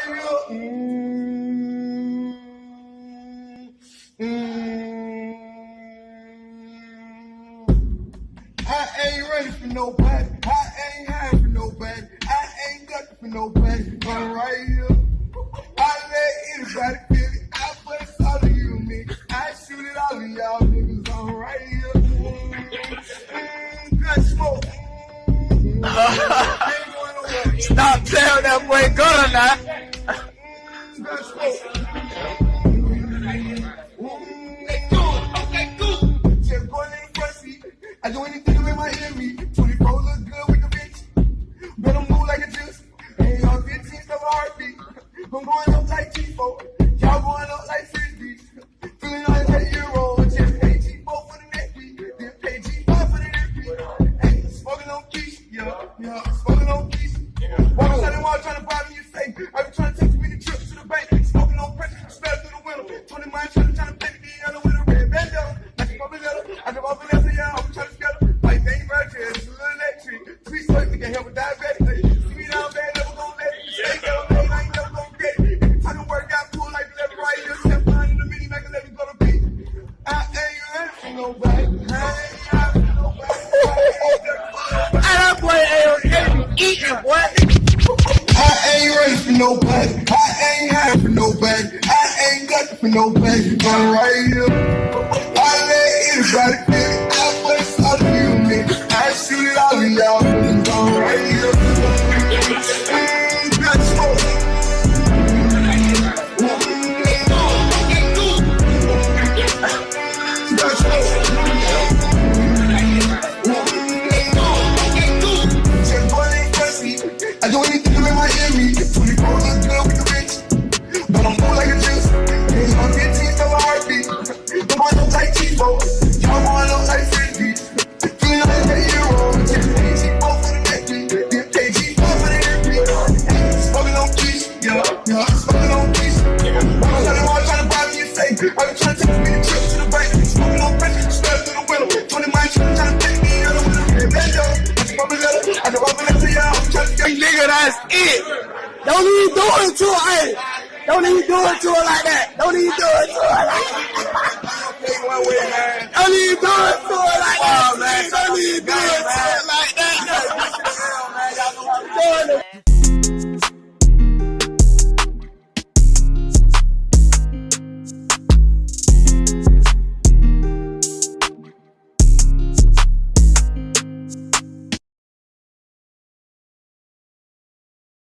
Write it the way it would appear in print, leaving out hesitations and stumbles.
I ain't ready for nobody. I ain't high for nobody. I ain't got for nobody. I'm right here. I let anybody feel it. I bust all of you and me. I shoot it all of y'all niggas. I'm right here. Good smoke. Stop playing with that boy Gunner now. Good smoke. Just going in the front seat. I do anything to make my enemy. 24 look good with the bitch. Better move like a juice. Ain't on 15 still a heartbeat. I'm going up like T4. Y'all going up like Frisbee. Feeling like that Euro. Just pay G4 for the next beat. Then pay G5 for the next beat. Hey, smoking on Keisha. Yeah, smoking on Keisha. Walk outside the wall trying to buy me a steak. I been trying to take too many trips to the bank. Smoking on pressure, smell through the window. 20 miles trying to paint the yellow with a red bandana. Like a bubble letter. I drove off the left, yeah, I'm trying to scale up. Like Dane Virgin, it's a little electric. Tweet so we can help with diabetic. Hey, see me down bad, never gonna let it. Stay ghetto, man, I ain't never gonna get it. I can work out cool like the left right here. Step behind in the mini, make a let me go to beat. I ain't ready for nobody. I ain't ready for nobody. That boy ain't eating, boy. I ain't ready for nobody. I ain't high for nobody. I ain't got for nobody. I'm right here. I let anybody feel it. I bust all of you and me. I shoot it all of y'all niggas. I'm right here. Good smoke. Good smoke. Just going in front seat. I do anything to make my enemy. 24 look good with the bitch. But I'm cool like a juice. Ain't on 15 still a heartbeat. I'm going up like T4. Y'all going up like Frisbee. Feeling like that Euro. Just pay G4 for the next beat. Then pay G4 for the next beat. Hey, smoking on Keisha. Yeah, smoking on Keisha. Walk outside the wall trying to buy me a steak. I been trying to take too many trips to the bank. Smoking on pressure, smell through the window. 20 miles trying to paint the yellow with a red bandana. I drove off the left, yeah, I'm trying to scale up. Nigga, that's it. Don't even do it to her, hey. Don't even do it to her like that. Don't even do it to her like that. Don't even do it to her like that. Don't even do it to her like that.